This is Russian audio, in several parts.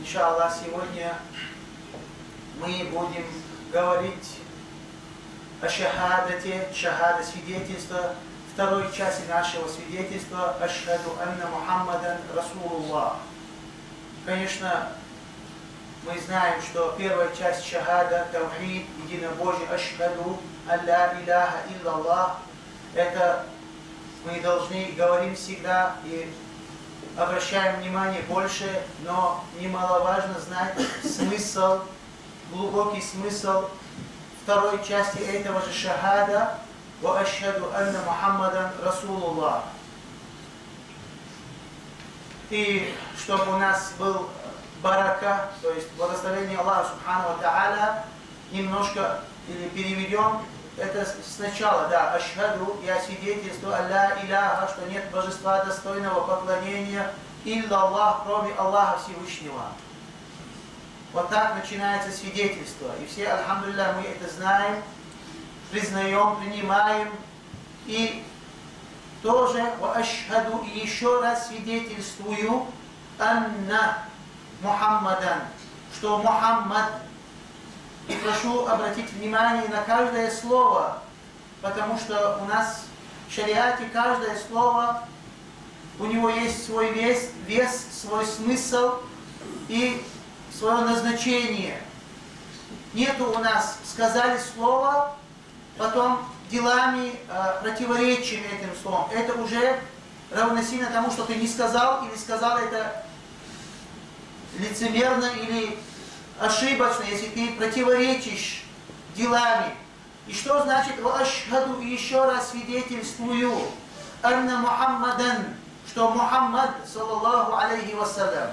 иншаллах, сегодня мы будем говорить о шахадате, шахада свидетельства, второй части нашего свидетельства «Ашхаду анна Мухаммадан Расулуллах». Конечно, мы знаем, что первая часть шахада, тавхид, единобожие, «Ашхаду алла иляха иллаллах», это мы должны говорим всегда и обращаем внимание больше, но немаловажно знать смысл, глубокий смысл второй части этого же шахада «Ва ашхаду анна Мухаммадан Расулуллах». И чтобы у нас был барака, то есть благословение Аллаха Субхану ва Тааля, немножко или переведем это сначала, да, ашхаду, я свидетельствую, алла иляха, что нет божества достойного поклонения, илля Аллах, кроме Аллаха Всевышнего. Вот так начинается свидетельство. И все, альхамдулилля, мы это знаем, признаем, принимаем. И тоже, ва ашхаду, и еще раз свидетельствую, анна Мухаммадан, что Мухаммад. И прошу обратить внимание на каждое слово, потому что у нас в шариате каждое слово, у него есть свой вес, свой смысл и свое назначение. Нету у нас, сказали слово, потом делами противоречим этим словом. Это уже равносильно тому, что ты не сказал, или сказал это лицемерно, или ошибочно, если ты противоречишь делами. И что значит «Ва ашхаду», и еще раз свидетельствую, «Анна Мухаммадан», что Мухаммад, саллаллаху алейхи вассалям.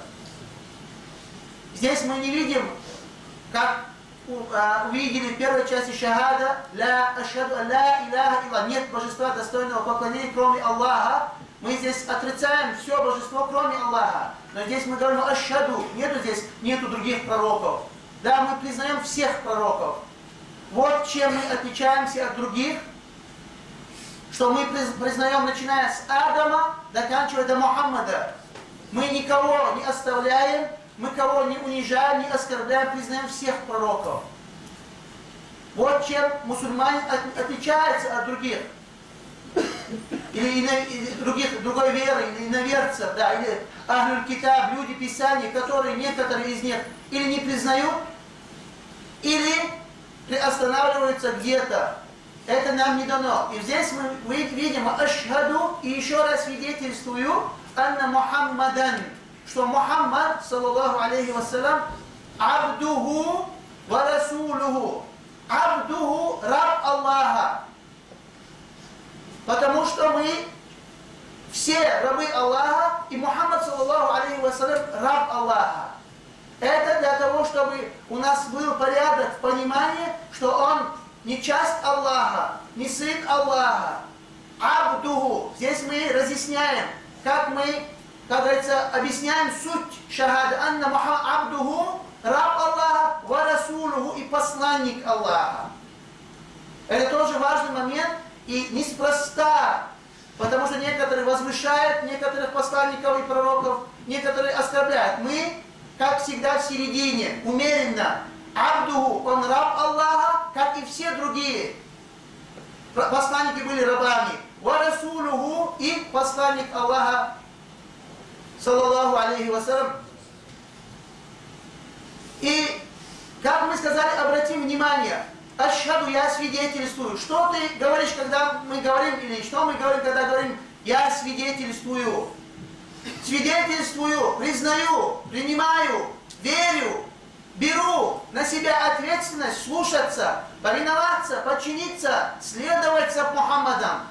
Здесь мы не видим, как увидели в первой части шахада «Ла ашхаду ла иляха илля», нет божества достойного поклонения, кроме Аллаха. Мы здесь отрицаем все божество, кроме Аллаха. Но здесь мы говорим «Ашхаду», нету других пророков. Да, мы признаем всех пророков. Вот чем мы отличаемся от других, что мы признаем, начиная с Адама, заканчивая до Мухаммада. Мы никого не оставляем, мы кого не унижаем, не оскорбляем, признаем всех пророков. Вот чем мусульмане отличаются от других. Или другой веры, или иноверцев, да, или ахлюль китаб, люди Писания, которые некоторые из них или не признают, или приостанавливаются где-то. Это нам не дано. И здесь мы видим ашхаду, и еще раз свидетельствую, анна Мухаммадан, что Мухаммад, саллаллаху алейхи вассалям, абдуху ва расулуху. Абдуху, раб Аллаха. Потому что мы все рабы Аллаха, и Мухаммад, саллаллаху алейхи вассалям, раб Аллаха. Это для того, чтобы у нас был порядок в понимании, что он не часть Аллаха, не сын Аллаха. Абдуху. Здесь мы разъясняем, как мы, как говорится, объясняем суть шахада. Анна Мухаммад абдуху, раб Аллаха, ва расулуху, и посланник Аллаха. Это тоже важный момент. И неспроста, потому что некоторые возвышают некоторых посланников и пророков, некоторые оскорбляют. Мы, как всегда, в середине, умеренно. Абдуху, он раб Аллаха, как и все другие. Посланники были рабами. Ва расулуху, и посланник Аллаха, саллаллаху алейхи вассалям. И, как мы сказали, обратим внимание, ашхаду, я свидетельствую. Что ты говоришь, когда мы говорим, или что мы говорим, когда говорим я свидетельствую? Свидетельствую, признаю, принимаю, верю, беру на себя ответственность слушаться, повиноваться, подчиниться, следовать за Мухаммадом.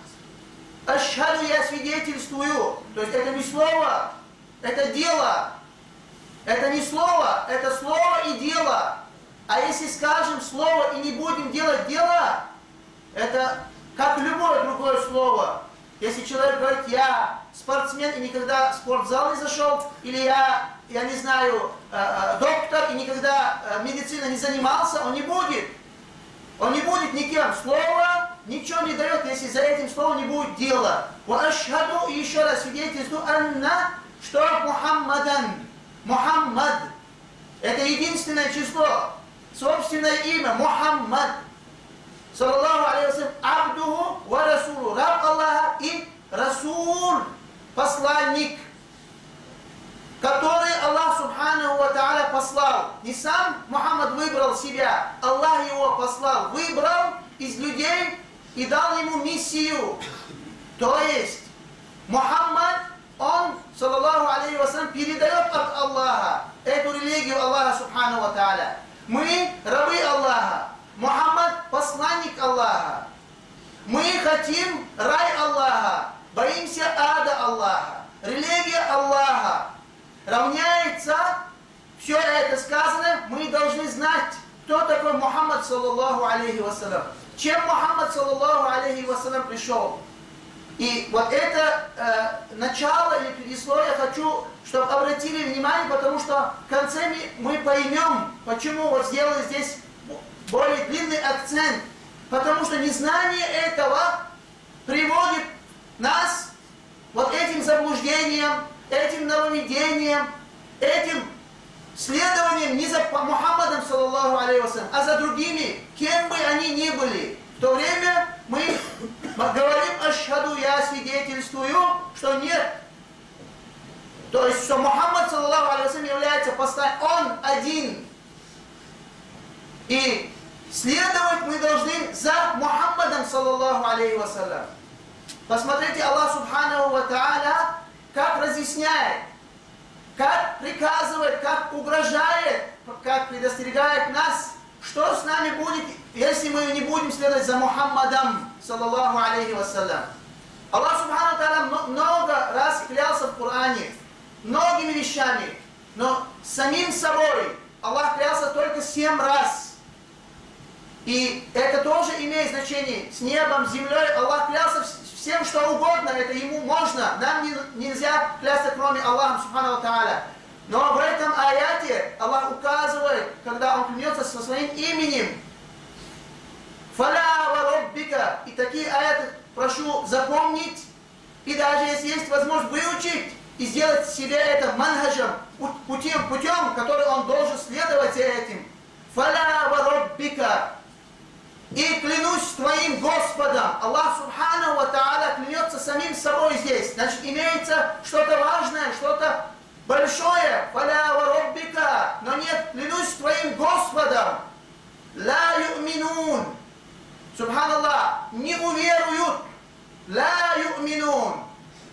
Ашхаду, я свидетельствую. То есть это не слово, это дело. Это не слово, это слово и дело. А если скажем слово и не будем делать дело, это как любое другое слово. Если человек говорит, я спортсмен и никогда в спортзал не зашел, или я не знаю, доктор и никогда медициной не занимался, он не будет. Он не будет никем. Слово ничего не дает, если за этим словом не будет дела. Ва ашхаду, и еще раз свидетельствую, анна, что Мухаммадан, Мухаммад, единственное число, собственное имя, Мухаммад. Саллаллаху алейхи вассалям, абдуху ва расулу, раб Аллаха и расул, посланник, который Аллах субханаху ва тааля послал. Не сам Мухаммад выбрал себя, Аллах его послал, выбрал из людей и дал ему миссию. То есть Мухаммад, он, саллаллаху алейхи вассалям, передает от Аллаха эту религию Аллаха субханаху ва тааля. Мы рабы Аллаха. Мухаммад посланник Аллаха. Мы хотим рай Аллаха, боимся ада Аллаха. Религия Аллаха равняется, все это сказано, мы должны знать, кто такой Мухаммад саллаллаху алейхи вассалям. Чем Мухаммад саллаллаху алейхи вассалям пришел. И вот это начало или предисловие хочу, чтобы обратили внимание, потому что в конце мы поймем, почему вот сделали здесь более длинный акцент. Потому что незнание этого приводит нас вот этим заблуждением, этим нововведением, этим следованием не за Мухаммадом, саллаллаху алейхи вассалям, а за другими, кем бы они ни были. В то время мы говорим ашхаду, я свидетельствую, что нет. То есть, что Мухаммад, саллаллаху алейхи вассалям, является посланником, он один. И следовать мы должны за Мухаммадом, саллаллаху алейхи вассалям. Посмотрите, Аллах субханаху ва тааля как разъясняет, как приказывает, как угрожает, как предостерегает нас, что с нами будет, если мы не будем следовать за Мухаммадом, саллаллаху алейхи вассалям. Аллах субханаху ва тааля много раз клялся в Коране, многими вещами, но самим собой Аллах клялся только 7 раз. И это тоже имеет значение. С небом, с землей Аллах клялся всем, что угодно, это ему можно. Нам нельзя клясться, кроме Аллаха, субхану ва тааля. Но в этом аяте Аллах указывает, когда он клянется со своим именем. Фаля ва роббика. И такие аяты прошу запомнить. И даже если есть возможность выучить и сделать себе это манхаджем, путем, который он должен следовать за этим. Фаля ва роббика. И клянусь твоим Господом. Аллах субханаху ва тааля клянется самим собой здесь. Значит, имеется что-то важное, что-то большое. Фаля ва роббика. Но нет, клянусь твоим Господом. Ла ю'минун. Субханаллах. Не уверуют. Ла ю'минун.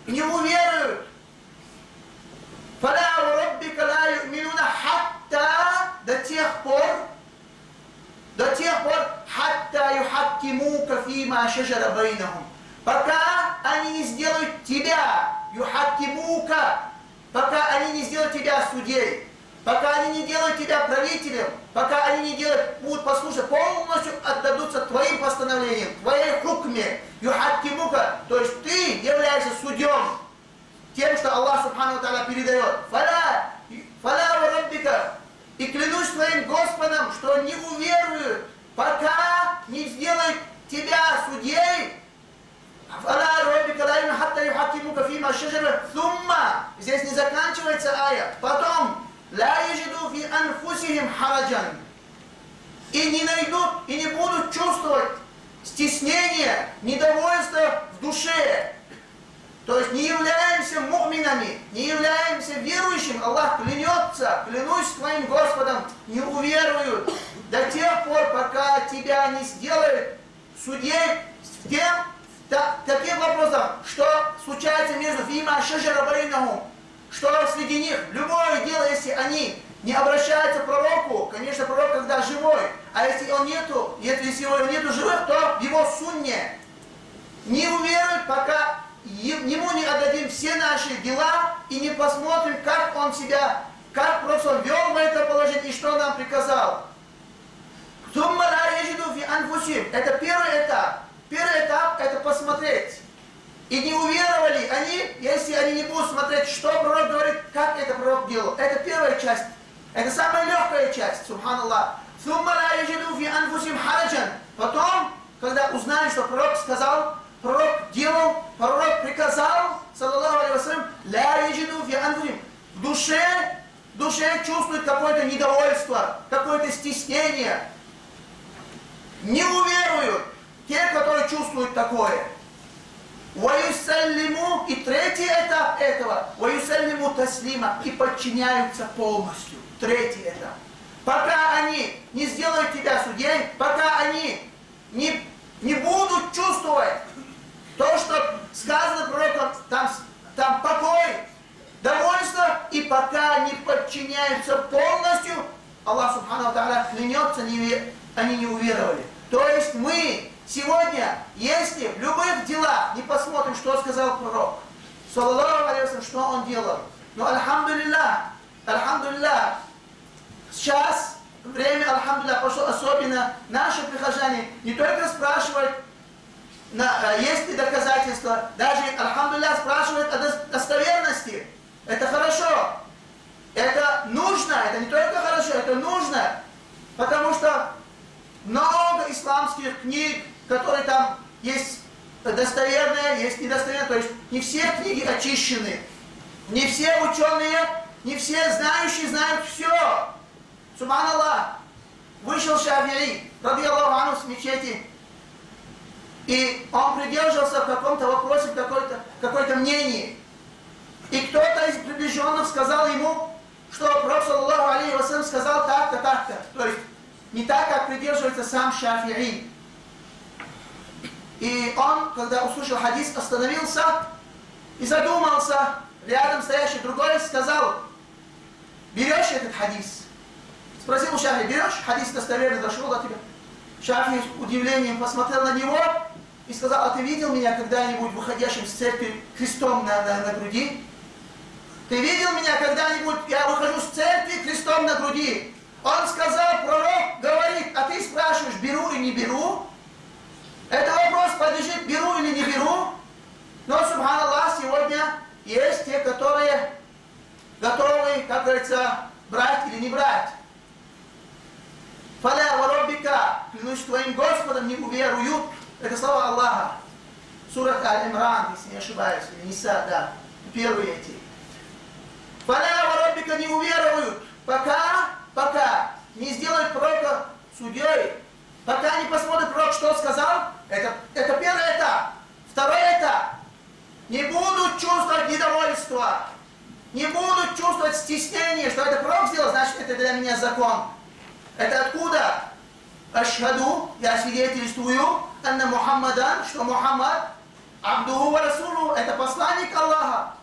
Не уверуют. Фаля ва роббика ла ю'минуна хатта, до тех пор, хатта юхаккимука фима шаджара байнахум. Пока они не сделают тебя, юхаккимука, пока они не сделают тебя судьей, пока они не делают тебя правителем, пока они не делают, будут послушать, полностью отдадутся твоим постановлениям, твоей хукме, юхаккимука, то есть ты являешься судьем, тем, что Аллах субхану ва тааля передает. Фаля ва роббика. И клянусь твоим Господом, что не уверуют, пока не сделают тебя судьей. Здесь не заканчивается аят. Потом и не найдут, и не будут чувствовать стеснение, недовольство в душе. То есть не являемся му'минами, не являемся верующим. Аллах клянется, клянусь твоим Господом, не уверуют до тех пор, пока тебя не сделают судьей таким вопросом, что случается между фима шаджара байнахум, что среди них любое дело, если они не обращаются к пророку, конечно, пророк когда живой, а если его нету живых, то в его сунне не уверуют, пока ему не отдадим все наши дела и не посмотрим, как он себя, как просто вел в это положение и что нам приказал. Это первый этап. Первый этап это посмотреть. И не уверовали они, если они не будут смотреть, что пророк говорит, как это пророк делал. Это первая часть. Это самая легкая часть, субханаллах. Потом, когда узнали, что пророк сказал, пророк делал, пророк приказал, саллаллаху алейхи вассалям, в душе в душе чувствует какое-то недовольство, какое-то стеснение, не уверуют те, которые чувствуют такое. Ваюсаллиму, и третий этап этого, ваюсаллиму таслима, и подчиняются полностью. Третий этап. Пока они не сделают тебя судьей, пока они не будут чувствовать то, что сказано пророком, там покой, довольство, и пока они подчиняются полностью, Аллах Субхану ва Тааля клянется, они не уверовали. То есть мы сегодня, если в любых делах не посмотрим, что сказал пророк, саллаллаху алейхи ва саллям, что он делал, но альхамдулиллах, сейчас время, альхамдулиллах, пошло, особенно наши прихожане не только спрашивают, есть ли доказательства, даже, альхамдулиллах, спрашивают о достоверности. Это хорошо, это нужно, это не только хорошо, это нужно, потому что много исламских книг, которые там есть достоверные, есть недостоверные, то есть не все книги очищены, не все ученые, не все знающие знают все. Субханаллах, вышел Шафи'и, радийаллаху анху, с мечети, и он придерживался в каком-то вопросе, в какой-то мнении. И кто-то из приближенных сказал ему, что пророк саллаллаху алейхи ва саллям сказал так-то, так-то. То есть не так, как придерживается сам Шафи'и. И он, когда услышал хадис, остановился и задумался. Рядом стоящий другой сказал: берешь этот хадис? Спросил у Шафи'и: берешь? Хадис достоверный, дошел до тебя. Шафи'и с удивлением посмотрел на него и сказал: а ты видел меня когда-нибудь выходящим с церкви крестом на груди? Ты видел меня когда-нибудь, я выхожу с церкви крестом на груди? Он сказал, пророк говорит, а ты спрашиваешь, беру или не беру? Это вопрос подлежит, беру или не беру? Но, субханаллах, сегодня есть те, которые готовы, как говорится, брать или не брать. Фаля вараббика, клянусь твоим Господом, не уверуют. Это слова Аллаха. Сурат Аль-Имран, если не ошибаюсь, или Ниса, да, первые эти. Фаля вараббика, не уверуют, пока не сделают пророка судьей, пока не посмотрят пророк, что сказал. Это первый этап. Второй этап. Не будут чувствовать недовольства, не будут чувствовать стеснение, что это пророк сделал, значит, это для меня закон. Это откуда? Ашхаду, я свидетельствую, анна Мухаммадан, что Мухаммад, абдуху ва расулу, это посланник Аллаха.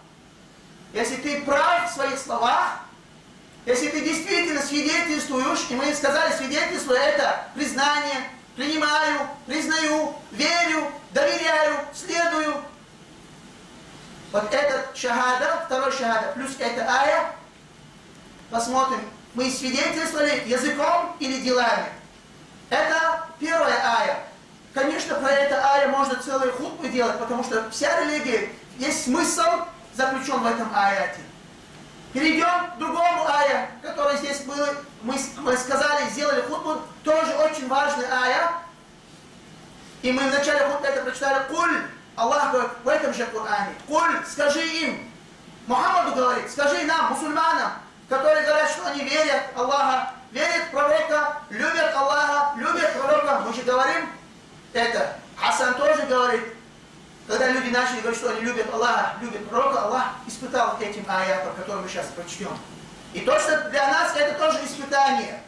Если ты прав в своих словах, если ты действительно свидетельствуешь, и мы сказали, свидетельство это признание, принимаю, признаю, верю, доверяю, следую. Вот этот шахада, второй шахада, плюс эта ая, посмотрим, мы свидетельствовали языком или делами. Это первая ая. Конечно, про эту аю можно целые хутбы делать, потому что вся религия, есть смысл заключен в этом аяте. Перейдем к другому ая, который здесь был, мы сказали, сделали хутбу, тоже очень важная ая. И мы в начале хутбы это прочитали. Куль, Аллах говорит в этом же Коране. Куль, скажи им, Мухаммаду говорит, скажи нам, мусульманам, которые говорят, что они верят в Аллаха, верят в пророка, любят Аллаха, любят пророка. Мы же говорим это. Хасан тоже говорит, когда люди начали говорить, что они любят Аллаха, любят пророка, Аллах испытал этим аятом, который мы сейчас прочтем. И то, что для нас это тоже испытание.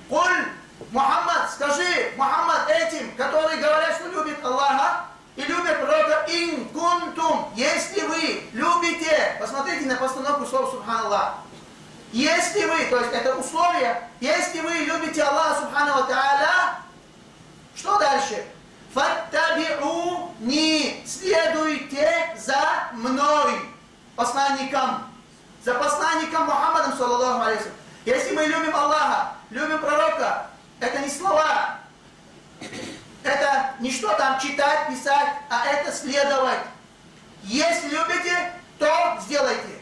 Куль, Мухаммад, скажи, Мухаммад этим, которые говорят, что любят Аллаха и любят пророка, ин кунтум, если вы любите, посмотрите на постановку слов субханаллах. Если вы, то есть это условие, если вы любите Аллаха субхану ва тааля, что дальше? Фаттаби'уни, следуйте за мной, посланником, за посланником Мухаммадом, саллаллаху алейхи ва саллям. Если мы любим Аллаха, любим пророка, это не слова, это не что там читать, писать, а это следовать. Если любите, то сделайте.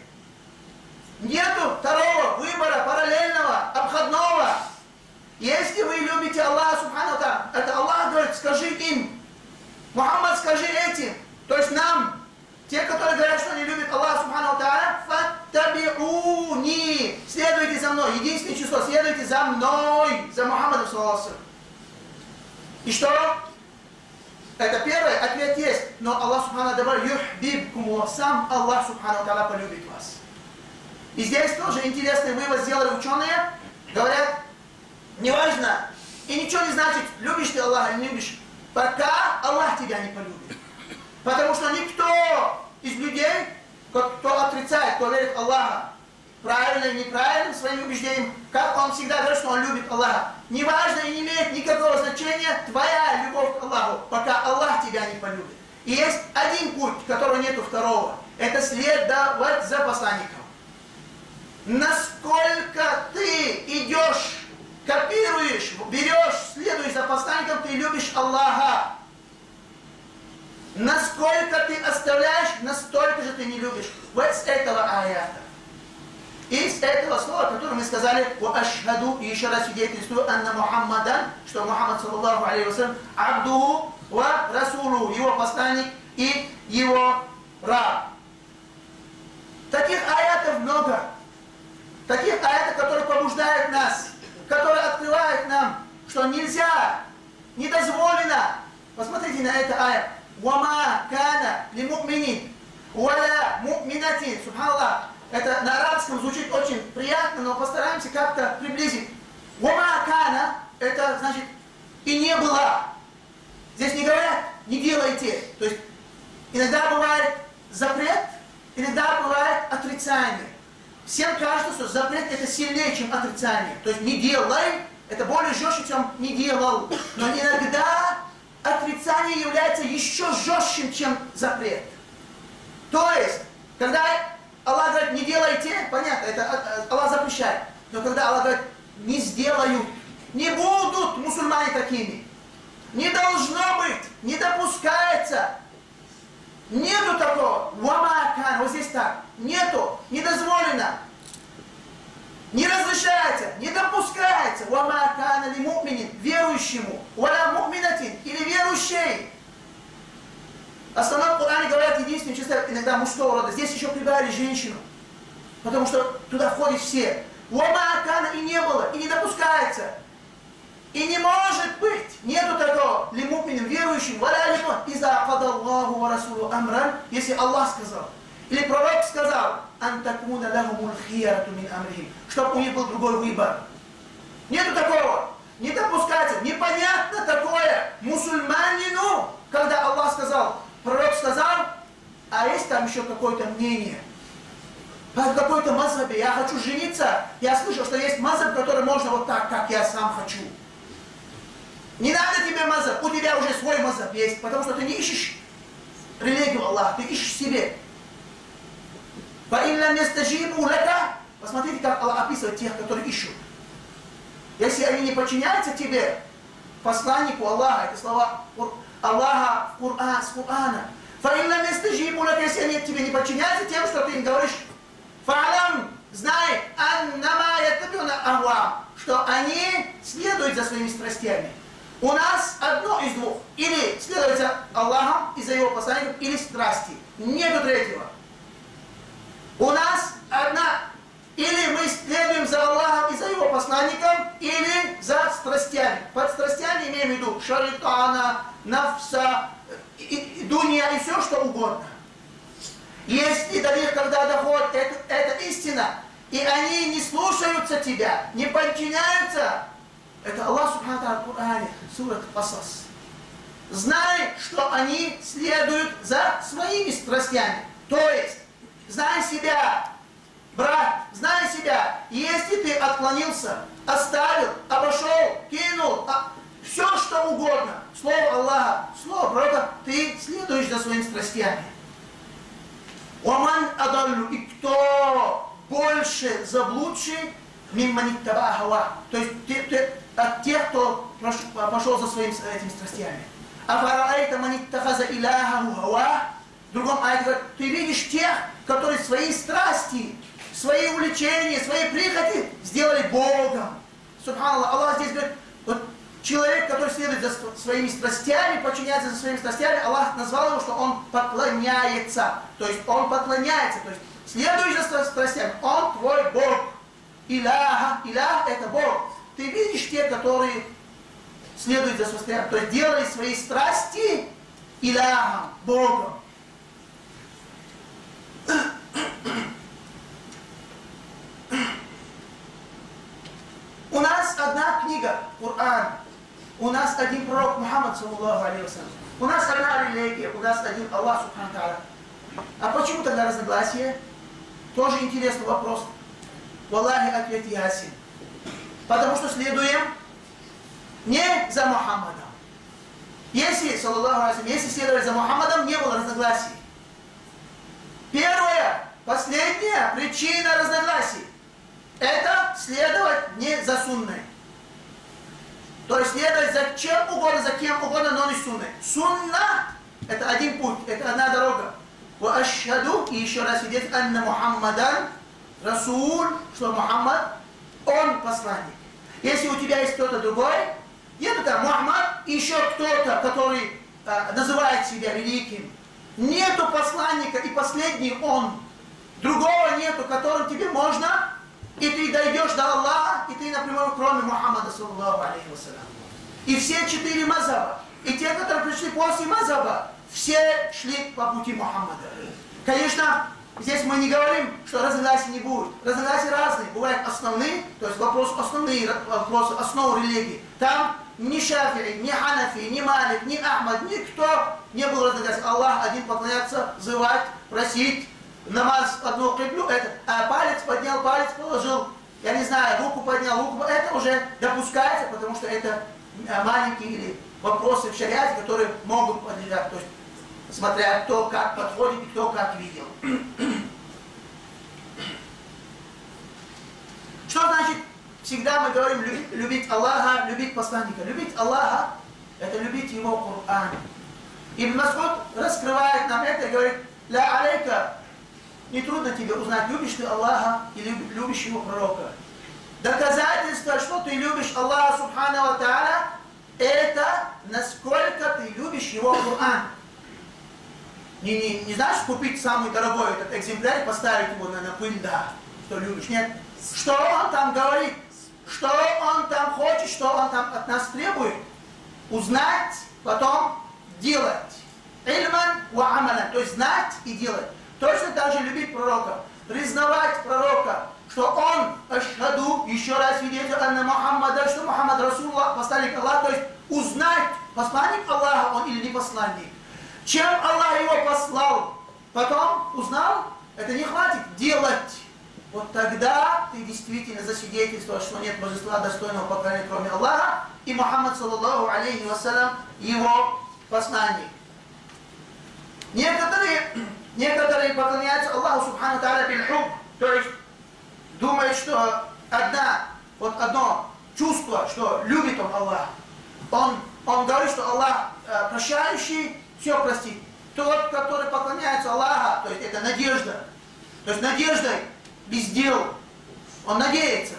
Нету второго выбора, параллельного, обходного. Если вы любите Аллаха субхану ва тааля, это Аллах говорит, скажи им. Мухаммад, скажи этим. То есть нам, те, которые говорят, что они любят Аллаха субхану ва тааля, фаттаби'уни, за мной. Единственное число. Следуйте за мной. За Мухаммадом, саллаллаху. И что? Это первое. Ответ есть. Но Аллах Субхану добавил, юхбибкум, сам Аллах Субхану Тааля полюбит вас. И здесь тоже интересный вывод сделали ученые. Говорят, неважно, и ничего не значит, любишь ты Аллаха или не любишь, пока Аллах тебя не полюбит. Потому что никто из людей, кто отрицает, кто верит в Аллаха, правильно или неправильно своим убеждением, как он всегда говорит, что он любит Аллаха. Неважно и не имеет никакого значения твоя любовь к Аллаху, пока Аллах тебя не полюбит. И есть один путь, которого нету второго. Это следовать за посланником. Насколько ты идешь, копируешь, берешь, следуешь за посланником, ты любишь Аллаха. Насколько ты оставляешь, настолько же ты не любишь. Вот с этого аята. И с этого слова, которое мы сказали, «Ва ашхаду», и еще раз свидетельствую, «Анна Мухаммадан», что Мухаммад, саллаллаху алейхи вассалям, «Абдуху ва расулу», его посланник и его раб. Таких аятов много. Таких аятов, которые побуждают нас, которые открывают нам, что нельзя, не дозволено. Посмотрите на это аят. «Вама кана ли му'минин, валя му'минатин». Субханаллах. Это на арабском звучит очень приятно, но постараемся как-то приблизить. «Вама кана» — это значит «и не было». Здесь не говорят «не делайте». То есть иногда бывает запрет, иногда бывает отрицание. Всем кажется, что запрет это сильнее, чем отрицание. То есть не делай, это более жестче, чем не делал. Но иногда отрицание является еще жестче, чем запрет. То есть, когда Аллах говорит, не делайте, понятно, это Аллах запрещает. Но когда Аллах говорит, не сделают, не будут мусульмане такими. Не должно быть, не допускается. Нету такого. Вамакан, вот здесь так. Нету, не дозволено. Не разрешается, не допускается. Вамакан ли му'минин, верующему. Валя му'минатин, или верующей. В основном в Коране говорят единственное число, иногда мужского рода. Здесь еще прибавили женщину. Потому что туда входят все. Вамакана и не было, и не допускается. И не может быть, нету такого, ли му'минин, верующим, валя лимон, иза кадаллаху ва расулу амран, если Аллах сказал. Или пророк сказал, антакмуна лахумул хиярату мин амрихим, чтобы у них был другой выбор. Нету такого, не допускается, непонятно такое мусульманину, когда Аллах сказал, пророк сказал, а есть там еще какое-то мнение. По какой-то мазхабе, я хочу жениться, я слышал, что есть мазхаб, который можно вот так, как я сам хочу. Не надо тебе мазхаб, у тебя уже свой мазхаб есть, потому что ты не ищешь религию Аллаха, ты ищешь себе. Посмотрите, как Аллах описывает тех, которые ищут. Если они не подчиняются тебе, посланнику Аллаха, это слова Аллаха в Коране, с Корана. Если они тебе не подчиняются тем, что ты им говоришь, знай, что они следуют за своими страстями. У нас одно из двух. Или следовать за Аллахом и за его посланником, или страсти. Нету третьего. У нас одна. Или мы следуем за Аллахом и за его посланником, или за страстями. Под страстями имеем в виду шайтана, нафса, дунья и все, что угодно. Если до них, когда доходит это истина, и они не слушаются тебя, не подчиняются, это Аллах Субхану Тааля в Коране, сурат Касас. Знай, что они следуют за своими страстями. То есть, знай себя, брат, знай себя. Если ты отклонился, оставил, обошел, кинул, все что угодно, слово Аллаха, слово пророка, ты следуешь за своими страстями. Оман адаллю, и кто больше заблудший, мимманиттаба хава, то есть от тех, кто пошел за своими этими страстями. Афараайта маниттахаза иляхаху хава. В другом аяте говорит, ты видишь тех, которые свои страсти, свои увлечения, свои прихоти сделали Богом. Субханаллах, Аллах здесь говорит, вот человек, который следует за своими страстями, подчиняется за своими страстями, Аллах назвал его, что он поклоняется. То есть он поклоняется, то есть следуешь за страстями, он твой Бог. Иляха. Илях это Бог. Ты видишь те, которые следуют за своим, то есть делай свои страсти Иляхом, Богом. У нас одна книга, Коран. У нас один пророк Мухаммад, саллаллаху алейхи вассалям. У нас одна религия, у нас один Аллах, субхану тааля. А почему тогда разногласия? Тоже интересный вопрос. Валлахи, ответ ясен. Потому что следуем не за Мухаммадом. Если, саллаллаху алейхи вассалям, если следовать за Мухаммадом, не было разногласий. Первая, последняя причина разногласий — это следовать не за сунной. То есть следовать за чем угодно, за кем угодно, но не сунной. Сунна — это один путь, это одна дорога. Ва ашхаду, и еще раз свидетельствует, анна Мухаммадан Расул, что Мухаммад, он посланник. Если у тебя есть кто-то другой, где-то там Мухаммад, и еще кто-то, который называет себя великим, нету посланника, и последний он, другого нету, которым тебе можно, и ты дойдешь до Аллаха, и ты напрямую, кроме Мухаммада, саллаллаху алейхи вассалям. И все 4 мазаба, и те, которые пришли после мазаба, все шли по пути Мухаммада. Конечно, здесь мы не говорим, что разногласий не будет. Разногласия разные. Бывают основные, то есть основные вопросы, основы религии. Там ни Шафи'i, ни Ханафи, ни Малик, ни Ахмад, никто не был разногласий. Аллах один поклоняться, взывать, просить, намаз одну киблю, это. А палец поднял, палец положил, я не знаю, руку поднял, руку, это уже допускается, потому что это маленькие или вопросы в шариате, которые могут подлежать. То есть, смотря кто как подходит и кто как видел. Что значит, всегда мы говорим любить Аллаха, любить посланника. Любить Аллаха — это любить Его Коран. Ибн Мас'уд раскрывает нам это и говорит: «Ля алейка, нетрудно тебе узнать, любишь ты Аллаха или любишь Его пророка». Доказательство, что ты любишь Аллаха Субхану ва Тааля, это насколько ты любишь Его Коран. Не знаешь, купить самый дорогой этот экземпляр и поставить его на пыль, да, что любишь. Нет. Что он там говорит, что он там хочет, что он там от нас требует. Узнать, потом делать. Ильман ва амалан, то есть знать и делать. Точно так же любить пророка. Признавать пророка, что он, ашхаду, еще раз свидетель, анна Мухаммада, что Мухаммад Расуллах, посланник Аллаха, то есть узнать, посланник Аллаха он или не посланник. Чем Аллах его послал, потом узнал, это не хватит делать. Вот тогда ты действительно засвидетельствуешь, что нет божества достойного поклонения, кроме Аллаха, и Мухаммад, саллаллаху алейхи вассалям, его посланник. Некоторые поклоняются Аллаху субхану тааля биль-хуб, то есть думают, что одно чувство, что любит он Аллах. Он говорит, что Аллах прощающий, все простит. Тот, который поклоняется Аллаху, то есть это надежда. То есть надеждой без дел. Он надеется.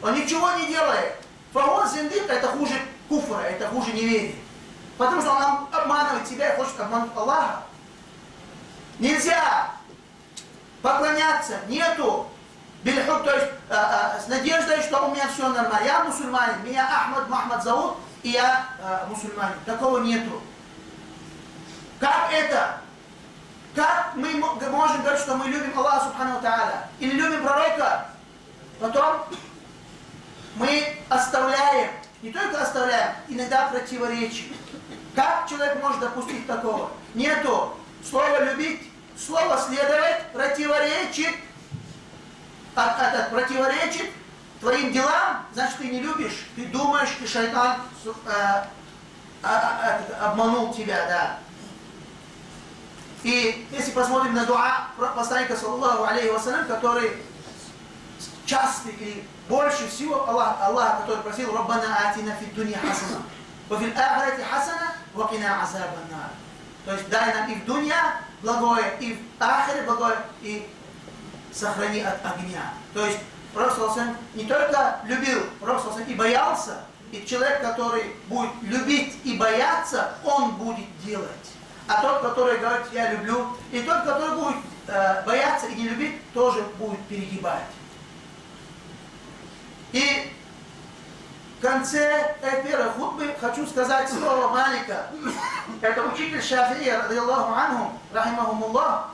Он ничего не делает. Фаон зиндик — это хуже куфра, это хуже неверия. Потому что он обманывает себя и хочет обмануть Аллаха. Нельзя поклоняться, нету бильхуб, то есть с надеждой, что у меня все нормально. Я мусульманин, меня Ахмад Мухаммад зовут, и я мусульманин. Такого нету. Как это? Как мы можем говорить, что мы любим Аллаха Субхану Тааля? Или любим пророка? Потом мы оставляем, не только оставляем, иногда противоречим. Как человек может допустить такого? Нету. Слово любить, слово следовать противоречит. Противоречит твоим делам, значит ты не любишь. Ты думаешь, и шайтан обманул тебя, да. И если посмотрим на дуа посланника, саллаллаху алейхи вассалям, который часто или больше всего Аллах, который просил: «Раббана атина фид дунья хасана, ва фил ахирати хасана, ва кина азабан нар». То есть дай нам и в дунья благое, и в ахире благое, и сохрани от огня. То есть Пророк саллаллаху не только любил, Пророк саллаллаху и боялся. И человек, который будет любить и бояться, он будет делать. А тот, который говорит: я люблю, и тот, который будет бояться и не любить, тоже будет перегибать. И в конце первой хутбы хочу сказать слово Малика. Это учитель Шафии, радиллаху анху, рахимахумуллах.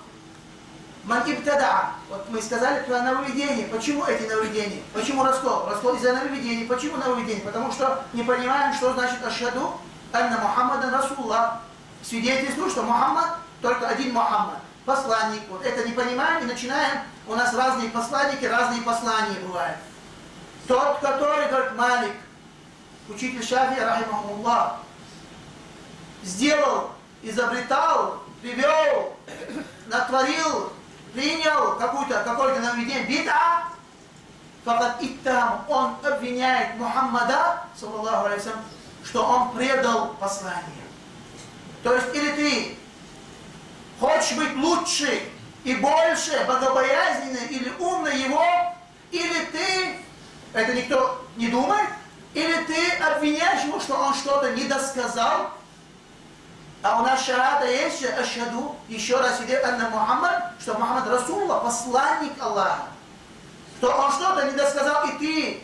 Ман ибтадаа. Вот мы сказали про нововведение. Почему эти нововведения? Почему раскол? Раскол из-за нововведений. Почему нововведение? Потому что не понимаем, что значит ашхаду анна Мухаммадан Расулуллах. Свидетельствую, что Мухаммад только один Мухаммад. Посланник. Вот это не понимаем и начинаем. У нас разные посланники, разные послания бывают. Тот, который говорит Малик, учитель Шафии, рахимахумуллах, сделал, изобретал, привел, натворил, принял какое-то нововведение, бид'а, факат иттам, он обвиняет Мухаммада, саллаллаху алейхи, что он предал послание. То есть, или ты хочешь быть лучше и больше, богобоязненный или умный его, или ты, это никто не думает, или ты обвиняешь его, что он что-то недосказал. А у нас шахада есть, ашхаду, еще раз идет анна Мухаммад, что Мухаммад Расулуллах, посланник Аллаха. Что он что-то недосказал, и ты,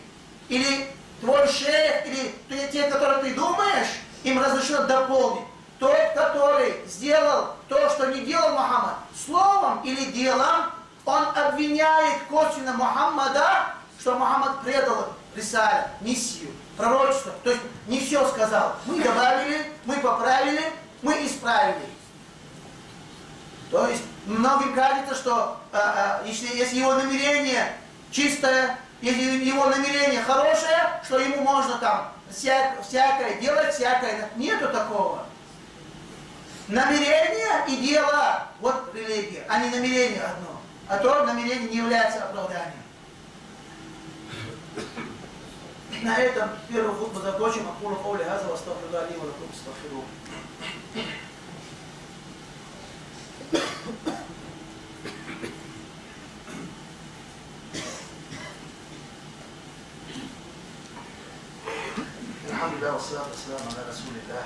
или твой шейх, или те, которые ты думаешь, им разрешено дополнить. Тот, который сделал то, что не делал Мухаммад, словом или делом, он обвиняет косвенно Мухаммада, что Мухаммад предал рисаль, миссию, пророчество. То есть не все сказал. Мы добавили, мы поправили, мы исправили. То есть многим кажется, что если его намерение чистое, если его намерение хорошее, что ему можно там всякое делать, всякое. Нету такого. Намерение и дело, вот религия, а не намерение одно. А то намерение не является оправданием. На этом первую хутбу закончим. Акулу каули хаза ва астагфируллаха ли ва лакум фастагфирух. Алхамдулиллах ва салату ва саламу аля расулиллах.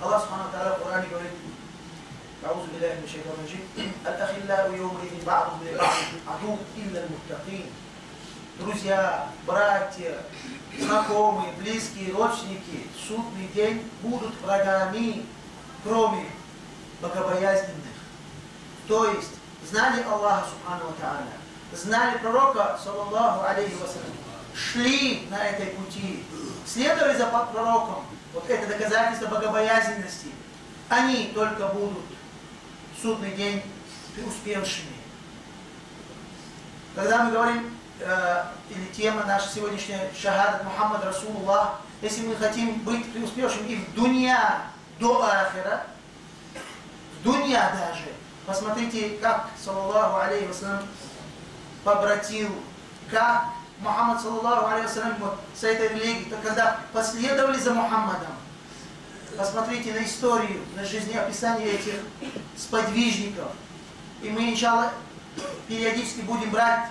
Allah subhanahu wa ta'ala Qur'an говорит: أعوذ بالله من الشيطان الرجيم الأخلاء يومئذ بعضهم لبعض عدو إلا المتقين. Друзья, братья, знакомые, близкие, родственники в судный день будут врагами, кроме богобоязненных. То есть знали Аллаха субхану ва та'аля, знали пророка, саллаллаху алейхи ва саллям, шли на этой пути, следовали за пророком. Вот это доказательство богобоязненности. Они только будут в судный день преуспевшими. Когда мы говорим, или тема наша сегодняшняя шахадат Мухаммад Расулуллах, если мы хотим быть преуспевшими и в дунья до ахира, в дунья даже, посмотрите, как, саллаллаху алейхи вассалям, побратил, как Мухаммад, саллаллаху алейхи вассалям, вот, с этой религией, когда последовали за Мухаммадом. Посмотрите на историю, на жизнеописание этих сподвижников. И мы, иншаллах, периодически будем брать,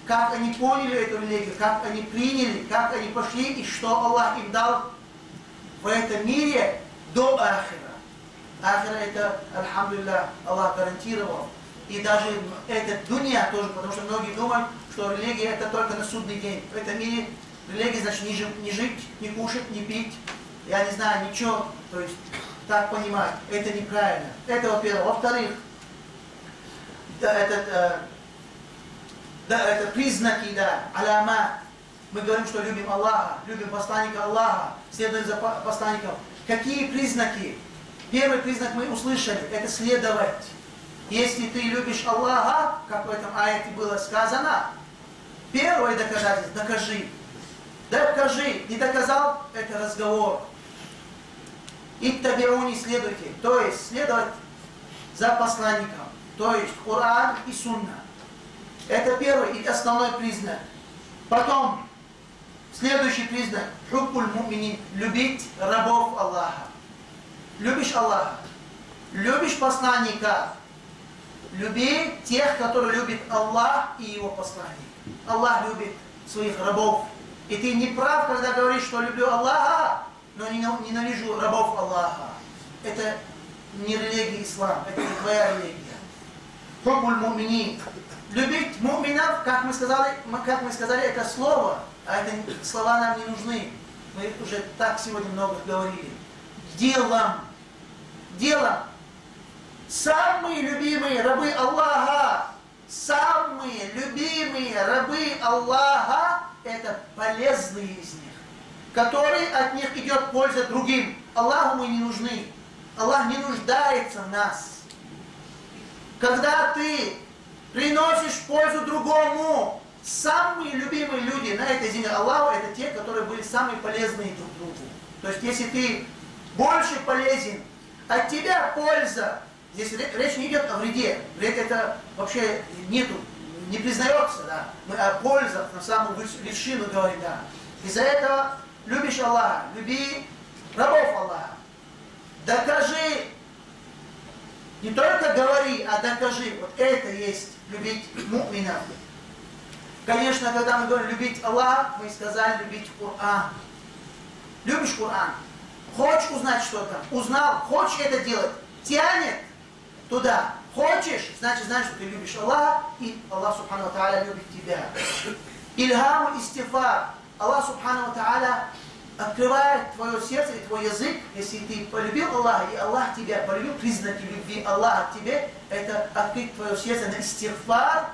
как они поняли эту религию, как они приняли, как они пошли, и что Аллах им дал в этом мире до ахира. Ахира это, альхамдулиллах, Аллах гарантировал. И даже это дунья тоже, потому что многие думают, что религия это только на судный день. В этом мире религия значит не жить, не кушать, не пить. Я не знаю, ничего, то есть, так понимать, это неправильно. Это во-первых. Во-вторых, это признаки, да, аляма. Мы говорим, что любим Аллаха, любим посланника Аллаха, следуем за посланником. Какие признаки? Первый признак мы услышали, это следовать. Если ты любишь Аллаха, как в этом аяте было сказано, первое доказательство, докажи. Докажи. Не доказал, это разговор. Иттабиуни, следуйте. То есть следовать за посланником. То есть Коран и Сунна. Это первый и основной признак. Потом, следующий признак. Хуббуль муминин. Любить рабов Аллаха. Любишь Аллаха. Любишь посланника. Люби тех, которые любят Аллах и Его посланник. Аллах любит своих рабов. И ты не прав, когда говоришь, что люблю Аллаха, но ненавижу рабов Аллаха. Это не религия ислам, это не твоя религия. Хуббуль муминин. любить муминов, как мы сказали, это слово, а это слова нам не нужны. Мы уже так сегодня много говорили. Делом. Делом. Самые любимые рабы Аллаха, самые любимые рабы Аллаха, это полезные из них, которые от них идет польза другим. Аллаху мы не нужны. Аллах не нуждается в нас. Когда ты приносишь пользу другому, самые любимые люди на этой земле Аллаху, это те, которые были самые полезные друг другу. То есть, если ты больше полезен, от тебя польза. Здесь речь не идет о вреде. Вред это вообще нету, не признается, да. Мы о пользах на самую вершину говорим, да. Из-за этого любишь Аллаха, люби рабов Аллаха. Докажи, не только говори, а докажи. Вот это есть любить муминов. Конечно, когда мы говорим любить Аллаха, мы сказали любить Коран. Любишь Коран? Хочешь узнать что-то? Узнал, хочешь это делать? Тянет туда. Хочешь, значит, знаешь, что ты любишь Аллаха, и Аллах Субхану ва Тааля любит тебя. Ильхам истифар. Аллах Субхану ва Тааля открывает твое сердце и твой язык, если ты полюбил Аллаха, и Аллах тебя полюбил, признаки любви Аллаха к тебе, это открыть твое сердце на истифар,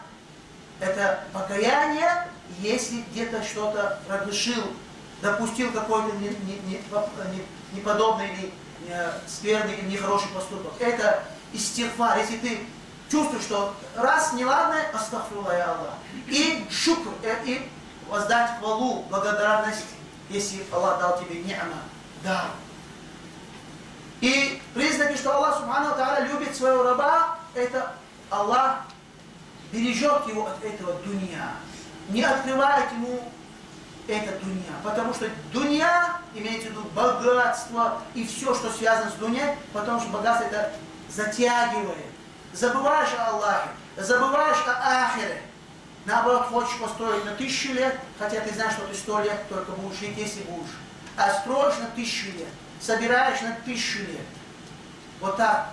это покаяние, если где-то что-то прогрешил, допустил какой-то неподобный или скверный или нехороший поступок. Это истигфар, если ты чувствуешь, что раз неладное, астагфируллах я Аллах. И шукр, и воздать хвалу, благодарность, если Аллах дал тебе ни'ма, да. И признаки, что Аллах Субхану ва Тааля любит своего раба, это Аллах бережет его от этого дунья, не открывает ему это дунья, потому что дунья имеется в виду богатство и все, что связано с дуньей, потому что богатство это затягивает. Забываешь о Аллахе, забываешь о ахире. Наоборот, хочешь построить на 1000 лет, хотя ты знаешь, что ты 100 лет только будешь жить, если будешь. А строишь на 1000 лет, собираешь на 1000 лет. Вот так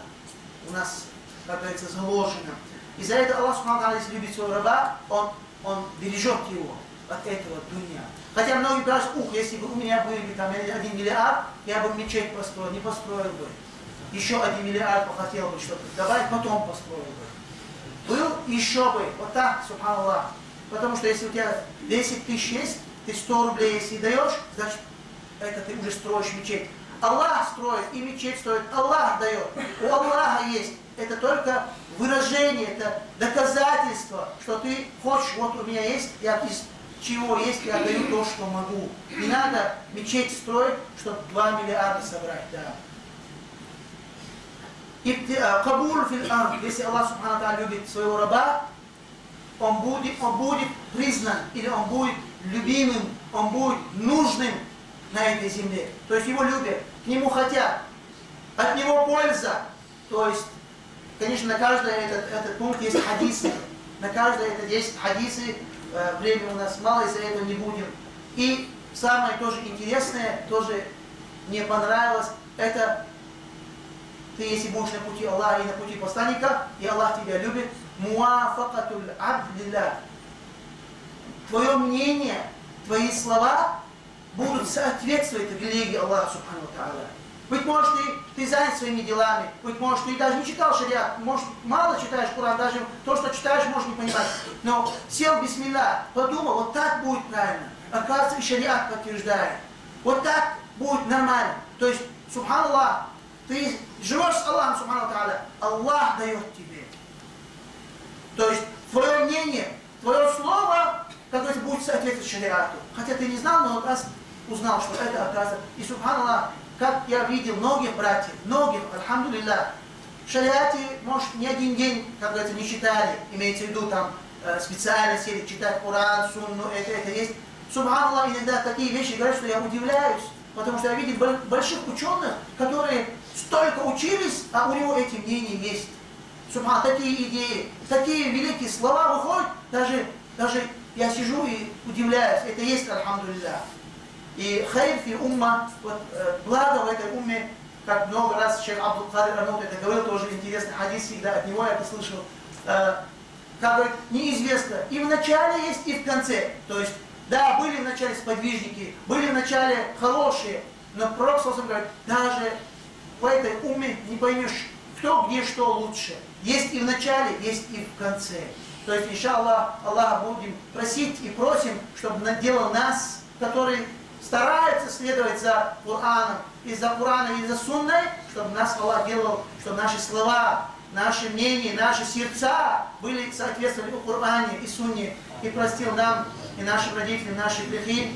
у нас, как говорится, заложено. Из-за этого Аллах Субхану ва Тааля, если любит своего раба, он бережет его от этого дунья. Хотя многие говорят, если бы у меня были там 1 миллиард, я бы мечеть построил, не построил бы. Еще 1 миллиард хотел бы что-то добавить, потом построил бы. Был, еще бы, вот так, субханаллах. Потому что если у тебя 10 тысяч есть, ты 100 рублей если даешь, значит, это ты уже строишь мечеть. Аллах строит, и мечеть строит, Аллах дает. У Аллаха есть. Это только выражение, это доказательство, что ты хочешь, вот у меня есть, я из чего есть, я даю то, что могу. Не надо мечеть строить, чтобы 2 миллиарда собрать, да. Кабуль фил ард, если Аллах Субхану ва Тааля любит своего раба, он будет признан, или он будет любимым, он будет нужным на этой земле. То есть его любят, к нему хотят, от него польза. То есть, конечно, на каждый этот пункт есть хадисы, на каждый это есть хадисы, времени у нас мало, из-за этого не будем. И самое тоже интересное, тоже мне понравилось, это ты, если будешь на пути Аллаха и на пути посланника, и Аллах тебя любит, муафакатуль абд лиллах. Твое мнение, твои слова будут соответствовать религии Аллаха Субхану ва Тааля. Быть может, ты занят своими делами, быть может, ты даже не читал шариат, может, мало читаешь Коран, даже то, что читаешь, можешь не понимать. Но сел бисмилля, подумал, вот так будет правильно. Оказывается, и шариат подтверждает. Вот так будет нормально. То есть, субханаллах, ты живешь с Аллахом, субхану ва Тааля, Аллах дает тебе. То есть, твое мнение, твое слово, как говорится, будет соответствовать шариату. Хотя ты не знал, но раз узнал, что это оказывается. И субханаллах, как я видел многих братьев, многих, альхамдулиллах, в шариате, может, ни один день, как говорится, не читали, имеется в виду там специально сели читать Коран, Сунну, это есть. Субханаллах, иногда такие вещи говорят, что я удивляюсь, потому что я видел больших ученых, которые столько учились, а у него эти мнения есть. Субхан, такие идеи, такие великие слова выходят, даже я сижу и удивляюсь, это есть, альхамдулиллах. И хайр фи умма, вот, благо в этой умме, как много раз шейх Абдул Кадир Арнаут это говорил, тоже интересный хадис всегда, от него я это слышал. как говорит, неизвестно. И в начале есть, и в конце. То есть, да, были в начале сподвижники, были в начале хорошие, но Пророк говорит, даже в этой уме не поймешь, кто где что лучше. Есть и в начале, есть и в конце. То есть, иншаллах, Аллаха будем просить и просим, чтобы наделал нас, которые стараются следовать за Кораном, и за Кораном, и за Сунной, чтобы нас Аллах делал, чтобы наши слова, наши мнения, наши сердца были соответствовали Коране и Сунне, и простил нам и нашим родителям наши грехи.